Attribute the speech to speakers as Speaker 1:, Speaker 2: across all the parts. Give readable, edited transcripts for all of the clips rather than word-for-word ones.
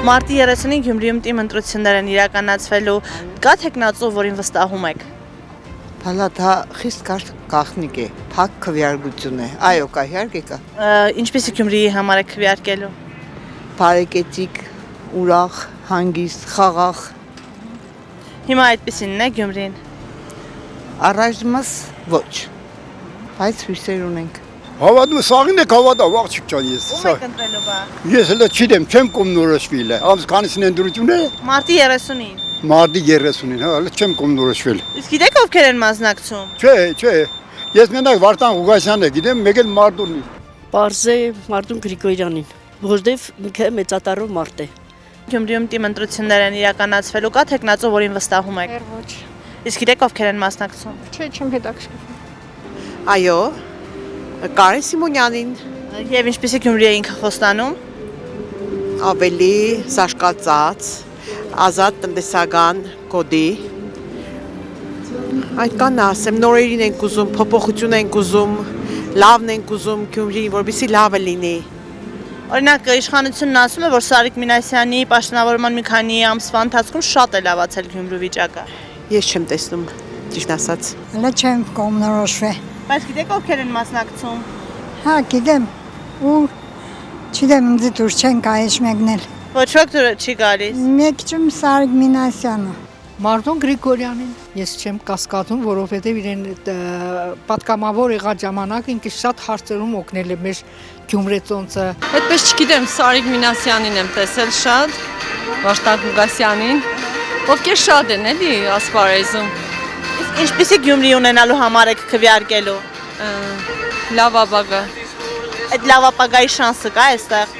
Speaker 1: Մարտի 30-ին Գյումրիում թիմ ընտրություններ են իրականացվելու, կա թեկնածու, որին վստահում եք։
Speaker 2: Բալա դա խիստ կարճ գաղտնիք է, փակ քվեարկություն է, այո կա իհարկե կա։
Speaker 1: Ինչպեսի Գյումրիի համար եք քվեարկելու։
Speaker 2: Բարեկեցիկ, ուրախ, հանգիստ, խաղաղ։
Speaker 1: Հիմա այդպեսինն է Գյումրին։
Speaker 2: Առայժմս ոչ, բայց հույսեր ունենք։
Speaker 3: Հավատում սաղին եք հավատավ, աղջիկ ջան ես։
Speaker 1: Ում եք ընտրելու բա։
Speaker 3: Ես հələ չգիտեմ, չեմ կողմնորոշվել։ Ամս քանիսին ընդրություն է։
Speaker 1: Մարտի 30-ին։
Speaker 3: Մարտի 30-ին, հա, հələ չեմ կողմնորոշվել։
Speaker 1: Իսկ գիտեք ովքեր են մասնակցում։
Speaker 3: Չէ։ Ես մենակ Վարդան Ղուկասյանն եմ գիտեմ, մեկ էլ Մարտունին։
Speaker 4: Պարզե Մարտուն Գրիգորյանին, որտեվ ինքը մեծատարով մարդ է։
Speaker 1: Գյումրիում թիմ ընտրություններ են իրականացվելու, կա թեկնածու, որին վստահում եք։
Speaker 5: Ոչ։
Speaker 1: Իսկ գիտեք ովքեր են մասնակցում։
Speaker 5: Չէ, չեմ հետաքրքրվում։
Speaker 2: Այո, Կարեն Սիմոնյանին
Speaker 1: Եվ ինչպեսի Գյումրի է ինքը խոստանում։
Speaker 2: ավելի զարգացած, ազատ տնտեսական կոդի։ Այդքան ասեմ, նորերին ենք ուզում, փոփոխություն ենք ուզում, լավն ենք ուզում Գյումրիին, որպեսզի լավը լինի։
Speaker 1: Օրինակ իշխանությունն ասում է, որ Սարիկ Մինասյանի պաշտոնավորման մի քանի ամսվա ընթացքում շատ է լավացել Գյումրու վիճակը։
Speaker 2: Ես չեմ տեսնում, ճիշտ ասած։
Speaker 6: Հələ չեմ կողմնորոշվել։
Speaker 1: Բայց գիտեք ովքեր են մասնակցում։
Speaker 6: Հա, գիտեմ։ Ու չգիտեմ, ինձ դուր չեն կայեշ մեկնել։
Speaker 1: Ոչ ոք դուր չի գալիս։
Speaker 6: Մեկչում Սարիկ Մինասյանը։
Speaker 5: Մարտուն Գրիգորյանին ես չեմ կասկածում, որովհետև իրեն պատգամավոր եղած ժամանակ ինքը շատ հարցերում օգնել է մեր Գյումրեցոնցը։
Speaker 7: Այդպես չգիտեմ, Սարիկ Մինասյանին եմ տեսել շատ, Վարդան Ղուկասյանին, ովքեր շատ են էլի ասպարեզում։
Speaker 1: Իսկ ինչպեսի Գյումրի ունենալու համար եք քվեարկելու։
Speaker 7: Լավ ապագա։
Speaker 1: Այդ լավ ապագայի շանսը կա այստեղ։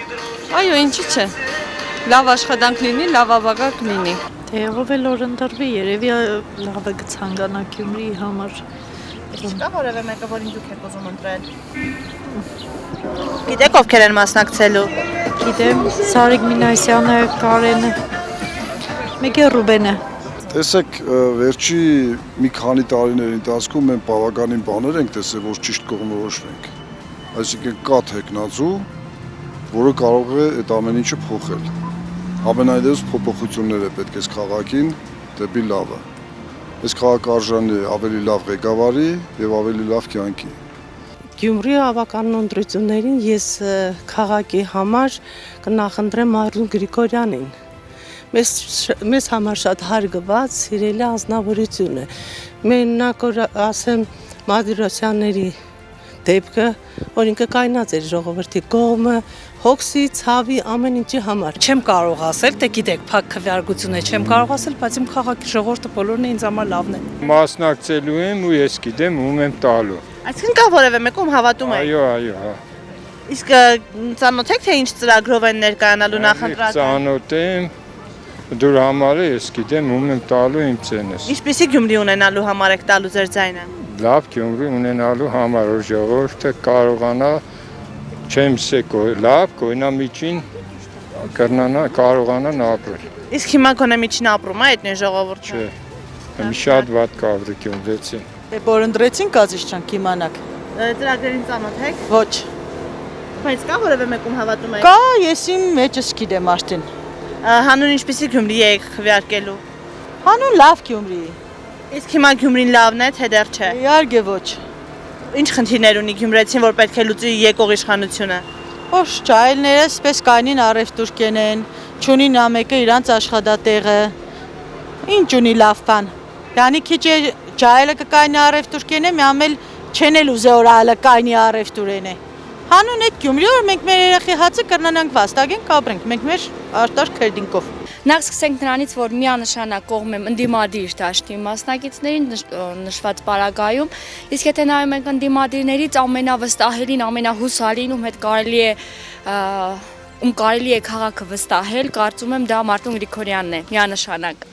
Speaker 7: Այո, ինչի՞ չէ։ Լավ աշխատանք լինի, լավ ապագա կլինի։
Speaker 4: Եղով էլ որ ընտրվի, երևի լավ է կցանկանա Գյումրիի համար։
Speaker 1: Չկա որևէ մեկը, որին դուք եք ուզում ընտրել։ Գիտեք ովքեր են մասնակցելու։
Speaker 4: Գիտեմ, Սարիկ Մինասյանը, Կարենը, մեկ է Ռուբենը։
Speaker 8: Տեսեք, վերջի մի քանի տարիների ընթացքում մենք բավականին բաներ ենք տեսել, որ ճիշտ կողմնորոշվենք։ Այսինքն կա թեկնածու, որը կարող է այդ ամեն ինչը փոխել։ Ամենայնիվս փոփոխություններ է պետք է քաղաքին դեպի լավը։ Այս քաղաքարժանի ավելի լավ ղեկավարի եւ ավելի լավ կյանքի։
Speaker 9: Գյումրի ավականն ընտրություններին ես քաղաքի համար կնախընտրեմ Մարտուն Գրիգորյանին։ Մեզ համար շատ հարգված, սիրելի անձնավորություն է։ Մենակ որ ասեմ Մադրոսյանների դեպքը, որ ինքը կայնած էր ժողովրդի կողմը, հոգսի, ցավի, ամեն ինչի համար։
Speaker 4: Չեմ կարող ասել, թե գիտեք, փակ քվեարկություն է, չեմ կարող ասել, բայց իմ քաղաքի ժողովուրդը բոլորն ինձ համար լավն է։
Speaker 10: Մասնակցելու եմ ու ես գիտեմ ում եմ տալու։
Speaker 1: Այսինքն կա որևէ մեկում հավատում եք։
Speaker 10: Այո, հա։
Speaker 1: Իսկ ծանոթ եք թե ինչ ծրագրով են ներկայանալու նախընտրական։
Speaker 10: Ծանոթ եմ, դուր համարը ես գիտեմ ում եմ տալու իմ ցենս։
Speaker 1: Ինչպեսի Գյումրի ունենալու համար եք տալու ձեր ձայնը։
Speaker 10: Լավ Գյումրի ունենալու համար որ ժողովուրդը կարողանա լավ գոյնամիջին կարողանան ապրել։
Speaker 1: Իսկ հիմա գոնե միջին ապրում է այդ ժողովուրդը։
Speaker 10: Չէ։ Շատ վատ կավրի Գյումրեցին։
Speaker 4: Որ ընտրեցին կազիչ չանք իմանաք։
Speaker 1: Ծրագրերին ծանոթ եք։
Speaker 4: Ոչ։
Speaker 1: Բայց կա որևէ մեկում հավատում եք։
Speaker 4: Կա, ես իմ մեջս գիտեմ արդեն։
Speaker 1: Հանուն ինչպեսի Գյումրի եք քվեարկելու։
Speaker 4: Հանուն լավ Գյումրի։
Speaker 1: Իսկ հիմա Գյումրին լավն է, թե դեռ չէ։
Speaker 4: Իհարկե ոչ։
Speaker 1: Ինչ խնդիրներ ունի Գյումրեցին, որ պետք է լուծի եկող իշխանությունը։
Speaker 4: Ոչ, ջահելները սպես կանին առևտուր կենեն, չունի նա մեկը իրանց աշխատատեղը։ Ինչ ունի լավ բան։ Դանի քիչ ջահելը կկայնի առևտուր կենե, միամ էլ չեն էլ ուզե որ այլը կայնի առևտուր ենե։ Հանուն այդ Գյումրի որ մենք մեր երեխի հացը կրնանանք վաստակենք ապրենք, մենք մեր արտարք քրդինկով։
Speaker 11: Նախ սկսենք նրանից, որ միանշանակ կողմ եմ ընդդիմադիր դաշտի մասնակիցներին նշված պարագայում, իսկ եթե նայում ենք ընդդիմադիրներից ամենավստահելին, ամենահուսալին, ում կարելի է քաղաքը վստահել, կարծում եմ դա Մարտուն Գրիգորյանն է, միանշանակ։